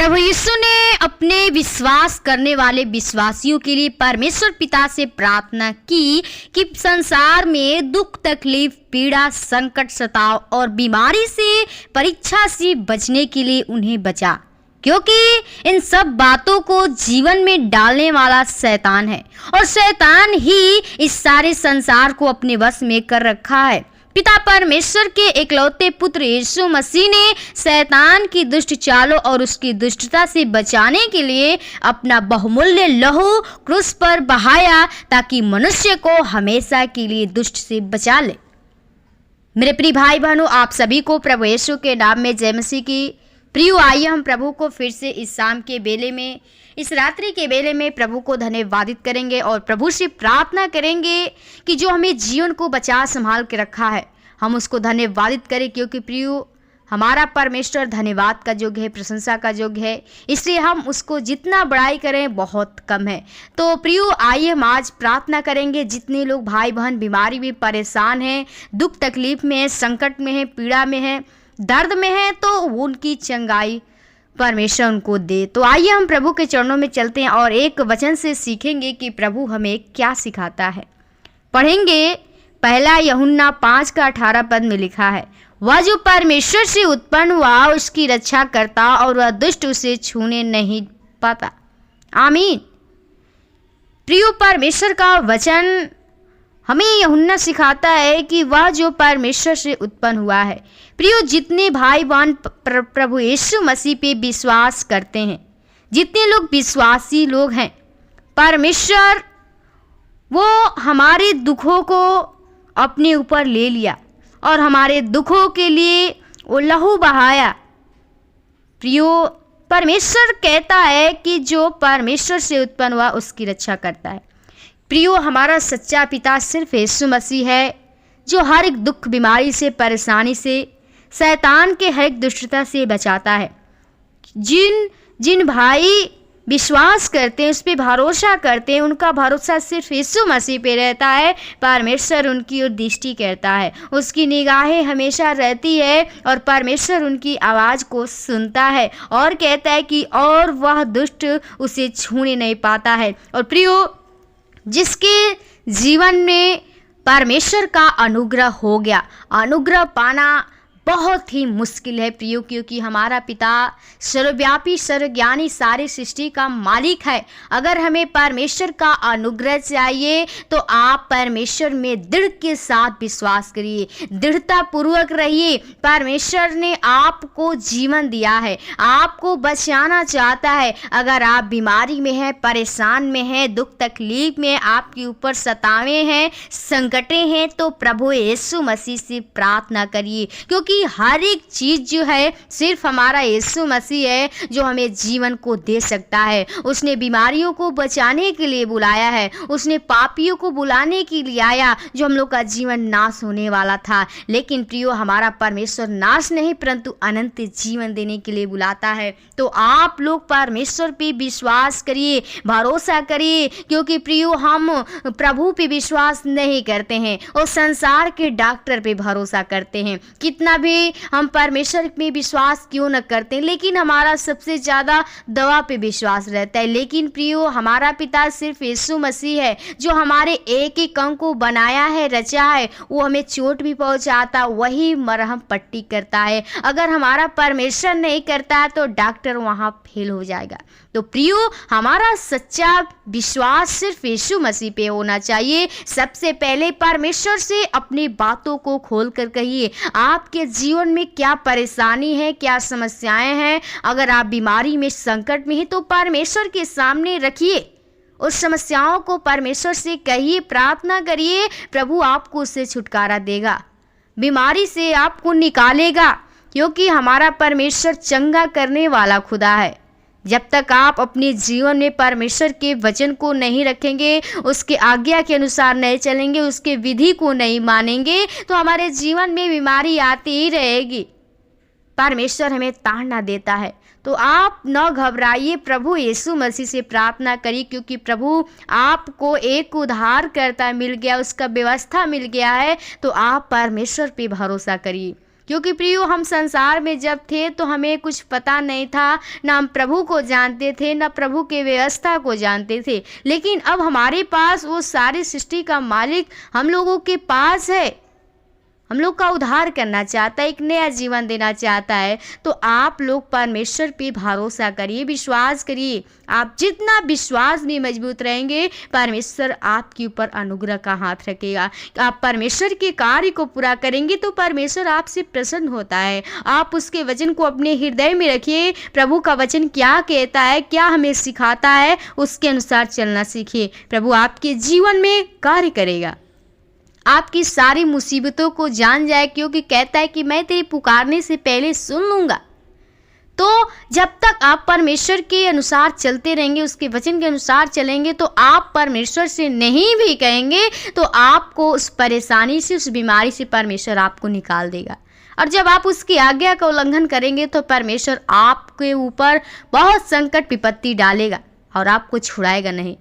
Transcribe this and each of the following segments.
प्रभु यीशु ने अपने विश्वास करने वाले विश्वासियों के लिए परमेश्वर पिता से प्रार्थना की कि संसार में दुख, तकलीफ, पीड़ा, संकट, सताव और बीमारी से, परीक्षा से बचने के लिए उन्हें बचा, क्योंकि इन सब बातों को जीवन में डालने वाला शैतान है और शैतान ही इस सारे संसार को अपने वश में कर रखा है। पिता परमेश्वर के इकलौते पुत्र यीशु मसीह ने शैतान की दुष्ट चालों और उसकी दुष्टता से बचाने के लिए अपना बहुमूल्य लहू क्रूस पर बहाया ताकि मनुष्य को हमेशा के लिए दुष्ट से बचा ले। मेरे प्रिय भाई बहनों, आप सभी को प्रभु यीशु के नाम में जय मसीह की। प्रियो, आइए हम प्रभु को फिर से इस शाम के बेले में, इस रात्रि के बेले में प्रभु को धन्यवादित करेंगे और प्रभु से प्रार्थना करेंगे कि जो हमें जीवन को बचा संभाल के रखा है, हम उसको धन्यवादित करें, क्योंकि प्रियो हमारा परमेश्वर धन्यवाद का योग्य है, प्रशंसा का योग्य है, इसलिए हम उसको जितना बड़ाई करें बहुत कम है। तो प्रियो, आइए हम आज प्रार्थना करेंगे। जितने लोग भाई बहन बीमारी में परेशान हैं, दुख तकलीफ में हैं, संकट में हैं, पीड़ा में हैं, दर्द में हैं, तो उनकी चंगाई परमेश्वर उनको दे। तो आइए हम प्रभु के चरणों में चलते हैं और एक वचन से सीखेंगे कि प्रभु हमें क्या सिखाता है। पढ़ेंगे पहला यूहन्ना 5:18 में लिखा है, वह जो परमेश्वर से उत्पन्न हुआ उसकी रक्षा करता और वह दुष्ट उसे छूने नहीं पाता। आमीन। प्रियो, परमेश्वर का वचन हमें यूहन्ना सिखाता है कि वह जो परमेश्वर से उत्पन्न हुआ है। प्रियो, जितने भाई बहन प्रभु यीशु मसीह पे विश्वास करते हैं, जितने लोग विश्वासी लोग हैं, परमेश्वर वो हमारे दुखों को अपने ऊपर ले लिया और हमारे दुखों के लिए वो लहू बहाया। प्रियो, परमेश्वर कहता है कि जो परमेश्वर से उत्पन्न हुआ उसकी रक्षा करता है। प्रियो, हमारा सच्चा पिता सिर्फ यीशु मसीह है, जो हर एक दुख, बीमारी से, परेशानी से, शैतान के हर एक दुष्टता से बचाता है। जिन भाई विश्वास करते हैं, उस पर भरोसा करते हैं, उनका भरोसा सिर्फ यीशु मसीह पे रहता है। परमेश्वर उनकी ओर दृष्टि करता है, उसकी निगाहें हमेशा रहती है और परमेश्वर उनकी आवाज़ को सुनता है और कहता है कि और वह दुष्ट उसे छूने नहीं पाता है। और प्रियो, जिसके जीवन में परमेश्वर का अनुग्रह हो गया, अनुग्रह पाना बहुत ही मुश्किल है प्रियो, क्योंकि हमारा पिता सर्वव्यापी, सर्वज्ञानी, सारी सृष्टि का मालिक है। अगर हमें परमेश्वर का अनुग्रह चाहिए तो आप परमेश्वर में दृढ़ के साथ विश्वास करिए, दृढ़ता पूर्वक रहिए। परमेश्वर ने आपको जीवन दिया है, आपको बचाना चाहता है। अगर आप बीमारी में हैं, परेशान में हैं, दुख तकलीफ में, आपके ऊपर सतावे हैं, संकटें हैं, तो प्रभु यीशु मसीह से प्रार्थना करिए, क्योंकि हर एक चीज जो है सिर्फ हमारा यीशु मसीह है जो हमें जीवन को दे सकता है। उसने बीमारियों को बचाने के लिए बुलाया है, उसने पापियों को बुलाने के लिए आया, जो हम लोग का जीवन नाश होने वाला था। लेकिन प्रियो, हमारा परमेश्वर नाश नहीं परंतु अनंत जीवन देने के लिए बुलाता है। तो आप लोग परमेश्वर पे विश्वास करिए, भरोसा करिए, क्योंकि प्रियो हम प्रभु पे विश्वास नहीं करते हैं और संसार के डॉक्टर पे भरोसा करते हैं। कितना भी हम परमेश्वर में विश्वास क्यों न करते हैं, लेकिन हमारा सबसे ज़्यादा दवा पे विश्वास रहता है। लेकिन प्रियो, हमारा पिता सिर्फ यीशु मसीह है जो हमारे एक एक अंग को बनाया है, रचा है। वो हमें चोट भी पहुंचाता, वही मरहम पट्टी करता है। अगर हमारा परमेश्वर नहीं करता है तो डॉक्टर वहाँ फेल हो जाएगा। तो प्रियो, हमारा सच्चा विश्वास सिर्फ यीशु मसीह पे होना चाहिए। सबसे पहले परमेश्वर से अपनी बातों को खोल कर कहिए, आपके जीवन में क्या परेशानी है, क्या समस्याएं हैं। अगर आप बीमारी में, संकट में हैं तो परमेश्वर के सामने रखिए, उस समस्याओं को परमेश्वर से कहिए, प्रार्थना करिए, प्रभु आपको उससे छुटकारा देगा, बीमारी से आपको निकालेगा, क्योंकि हमारा परमेश्वर चंगा करने वाला खुदा है। जब तक आप अपने जीवन में परमेश्वर के वचन को नहीं रखेंगे, उसके आज्ञा के अनुसार नहीं चलेंगे, उसके विधि को नहीं मानेंगे, तो हमारे जीवन में बीमारी आती ही रहेगी। परमेश्वर हमें ताड़ना देता है। तो आप न घबराइए, प्रभु यीशु मसीह से प्रार्थना करिए, क्योंकि प्रभु आपको एक उद्धारकर्ता मिल गया, उसका व्यवस्था मिल गया है। तो आप परमेश्वर पे भरोसा करिए। क्योंकि प्रियो, हम संसार में जब थे तो हमें कुछ पता नहीं था, ना हम प्रभु को जानते थे, ना प्रभु के व्यवस्था को जानते थे। लेकिन अब हमारे पास वो सारी सृष्टि का मालिक हम लोगों के पास है, हम लोग का उद्धार करना चाहता है, एक नया जीवन देना चाहता है। तो आप लोग परमेश्वर पे भरोसा करिए, विश्वास करिए। आप जितना विश्वास में मजबूत रहेंगे, परमेश्वर आपके ऊपर अनुग्रह का हाथ रखेगा। आप परमेश्वर के कार्य को पूरा करेंगे तो परमेश्वर आपसे प्रसन्न होता है। आप उसके वचन को अपने हृदय में रखिए। प्रभु का वचन क्या कहता है, क्या हमें सिखाता है, उसके अनुसार चलना सीखिए। प्रभु आपके जीवन में कार्य करेगा, आपकी सारी मुसीबतों को जान जाए, क्योंकि कहता है कि मैं तेरे पुकारने से पहले सुन लूँगा। तो जब तक आप परमेश्वर के अनुसार चलते रहेंगे, उसके वचन के अनुसार चलेंगे, तो आप परमेश्वर से नहीं भी कहेंगे तो आपको उस परेशानी से, उस बीमारी से परमेश्वर आपको निकाल देगा। और जब आप उसकी आज्ञा का उल्लंघन करेंगे तो परमेश्वर आपके ऊपर बहुत संकट विपत्ति डालेगा और आपको छुड़ाएगा नहीं।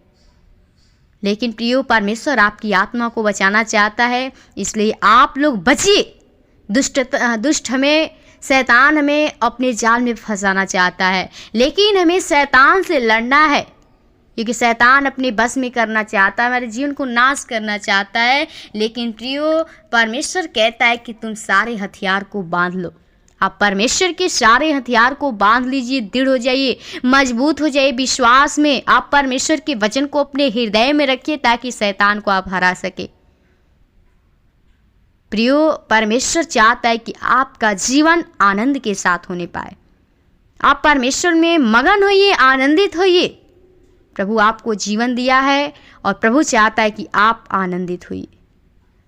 लेकिन प्रियो, परमेश्वर आपकी आत्मा को बचाना चाहता है, इसलिए आप लोग बचिए। दुष्ट हमें, शैतान हमें अपने जाल में फंसाना चाहता है, लेकिन हमें शैतान से लड़ना है, क्योंकि शैतान अपने बस में करना चाहता है, हमारे जीवन को नाश करना चाहता है। लेकिन प्रियो, परमेश्वर कहता है कि तुम सारे हथियार को बांध लो। आप परमेश्वर के सारे हथियार को बांध लीजिए, दृढ़ हो जाइए, मजबूत हो जाइए विश्वास में। आप परमेश्वर के वचन को अपने हृदय में रखिए ताकि शैतान को आप हरा सके। प्रियो, परमेश्वर चाहता है कि आपका जीवन आनंद के साथ होने पाए। आप परमेश्वर में मगन होइए, आनंदित होइए। प्रभु आपको जीवन दिया है और प्रभु चाहता है कि आप आनंदित होइए।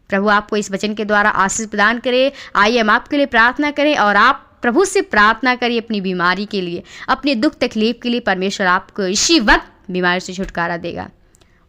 प्रभु आपको इस वचन के द्वारा आशीष प्रदान करे। आइए हम आपके लिए प्रार्थना करें और आप प्रभु से प्रार्थना करिए अपनी बीमारी के लिए, अपने दुख तकलीफ के लिए। परमेश्वर आपको इसी वक्त बीमारी से छुटकारा देगा।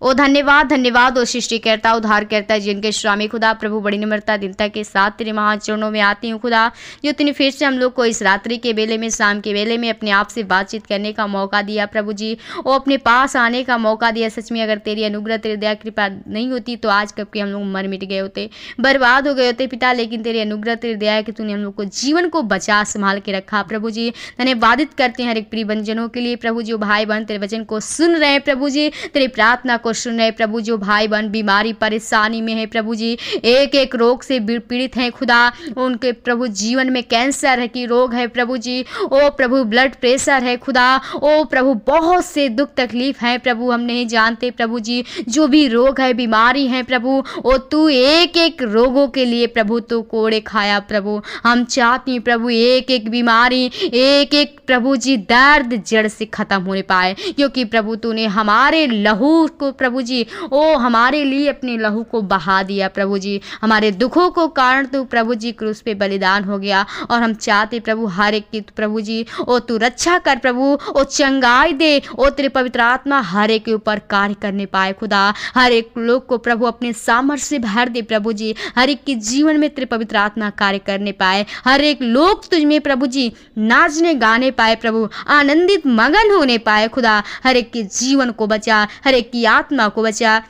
ओ धन्यवाद, धन्यवाद। ओ सृष्टिकर्ता, उद्धार करता, जिनके स्वामी खुदा, प्रभु बड़ी निम्रता दीनता के साथ तेरे महान चरणों में आती हूँ खुदा, जो तूने फिर से हम लोग को इस रात्रि के बेले में, शाम के बेले में अपने आप से बातचीत करने का मौका दिया प्रभु जी, वो अपने पास आने का मौका दिया। सच में अगर तेरी अनुग्रह, तेरी दया कृपा नहीं होती तो आज कब के हम लोग मर मिट गए होते, बर्बाद हो गए होते पिता। लेकिन तेरी अनुग्रह, तेरी दया है कि तूने हम लोग को जीवन को बचा संभाल के रखा प्रभु जी। धन्यवादित करते हैं हर एक प्रिय बंजनों के लिए प्रभु, जो भाई बहन तेरे वचन को सुन रहे हैं प्रभु जी, तेरी प्रार्थना को सुन रहे प्रभु, जो भाई बहन बीमारी परेशानी में है प्रभु जी, एक एक रोग से पीड़ित हैं खुदा, उनके प्रभु जीवन में कैंसर की रोग है प्रभु जी, ओ प्रभु ब्लड प्रेशर है खुदा, ओ प्रभु बहुत से दुख तकलीफ हैं प्रभु, हम नहीं जानते प्रभु जी, जो भी रोग है बीमारी है प्रभु, ओ तू एक एक रोगों के लिए प्रभु तू कोड़े खाया प्रभु। हम चाहते हैं प्रभु एक एक बीमारी, एक एक प्रभु जी दर्द जड़ से खत्म होने पाए, क्योंकि प्रभु तूने हमारे लहू को प्रभु जी, ओ हमारे लिए अपने लहू को बहा दिया प्रभु जी। हमारे दुखों को कारण तू प्रभु जी क्रूस पे बलिदान हो गया, और हम चाहते प्रभु हर एक की प्रभु जी ओ तू रक्षा कर प्रभु, ओ चंगाई दे, ओ तेरे पवित्र आत्मा हर एक के ऊपर कार्य करने पाए खुदा। हर एक लोग को प्रभु अपने सामर्थ्य से भर दे प्रभु जी, हर एक के जीवन में तेरे पवित्र आत्मा कार्य करने पाए, हर एक लोग तुझ में प्रभु जी नाचने गाने पाए प्रभु, आनंदित मगन होने पाए खुदा। हर एक के जीवन को बचा, हर एक की आत्मा को बचा,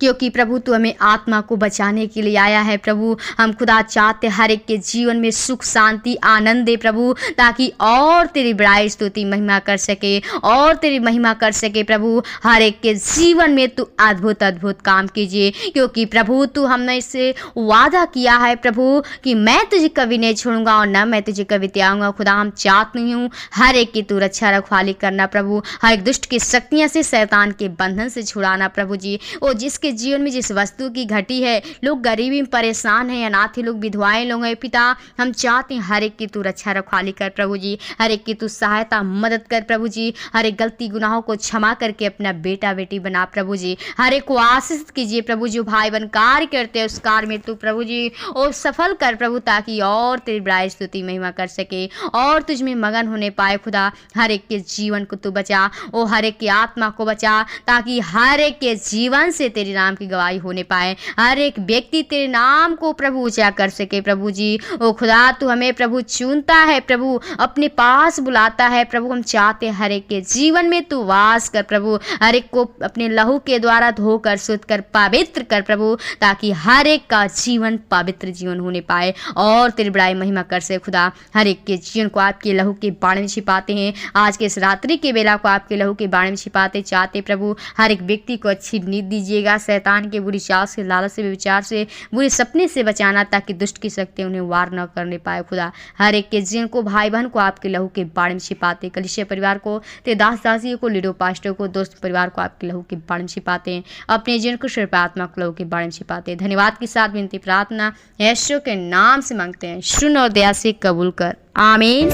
क्योंकि प्रभु तू हमें आत्मा को बचाने के लिए आया है प्रभु। हम खुदा चाहते हर एक के जीवन में सुख शांति आनंद दे प्रभु, ताकि और तेरी बड़ाई स्तुति महिमा कर सके, और तेरी महिमा कर सके प्रभु। हर एक के जीवन में तू अद्भुत अद्भुत काम कीजिए, क्योंकि प्रभु तू हमने इससे वादा किया है प्रभु कि मैं तुझे कभी नहीं छोड़ूंगा और न मैं तुझे कभी त्यागूंगा खुदा। हम चाहती हूँ हर एक की तू रक्षा रखवाली करना प्रभु, हर एक दुष्ट की शक्तियाँ से, शैतान के बंधन से छुड़ाना प्रभु जी। ओ जिसके जीवन में जिस वस्तु की घटी है, लोग गरीबी में परेशान हैं, अनाथ लोग, विधवाएं लोग हैं पिता, हम चाहते हैं हर एक की तू रक्षा रखवाली कर प्रभु जी, हर एक की तू सहायता मदद कर प्रभु जी। हर एक गलती गुनाहों को क्षमा करके अपना बेटा बेटी बना प्रभु जी। हर एक को आशीष कीजिए प्रभु, जो भाई बहन कार्य करते हैं उस कार्य में तू प्रभु जी और सफल कर प्रभु, ताकि और तेरी बड़ाई स्तुति महिमा कर सके और तुझ में मगन होने पाए खुदा। हर एक के जीवन को तू बचा, ओ हर एक की आत्मा को बचा, ताकि हर एक के जीवन से तेरी नाम की गवाही होने पाए, हर एक व्यक्ति तेरे नाम को प्रभु ऊंचा कर सके। प्रभु जी ओ खुदा, तू हमें प्रभु चुनता है, प्रभु अपने पास बुलाता है। प्रभु हम चाहते हैं हर एक के जीवन में तू वास कर प्रभु, हर एक को अपने लहू के द्वारा धोकर शुद्ध कर पवित्र कर प्रभु, ताकि हर एक का जीवन पवित्र जीवन होने पाए और तेरी बड़ाई महिमा कर से खुदा। हर एक के जीवन को आपके लहू के बाण में छिपाते हैं, आज के इस रात्रि के बेला को आपके लहू के बाण में छिपाते चाहते प्रभु। हर एक व्यक्ति को अच्छी नींद दीजिएगा, शैतान के बुरी चाल से, लालच से, विचार से, बुरे सपने से बचाना, ताकि दुष्ट की शक्ति उन्हें वार न करने पाए खुदा। हर एक के जीवन को, भाई बहन को आपके लहू के बाण में छिपाते, कलीसिया परिवार को, तेरे दास दासियों को, लीडो पास्टर को, दोस्त परिवार को आपके लहू के बाण में छिपाते हैं, अपने जीवन को सिर्फ आत्मा के लहू के बाण में छिपाते हैं। धन्यवाद के साथ विनती प्रार्थना यीशु के नाम से मांगते हैं, सुन और दया से कबूल कर। आमीन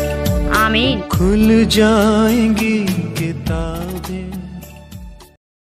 आमीन। खुल जाएंगी किताबें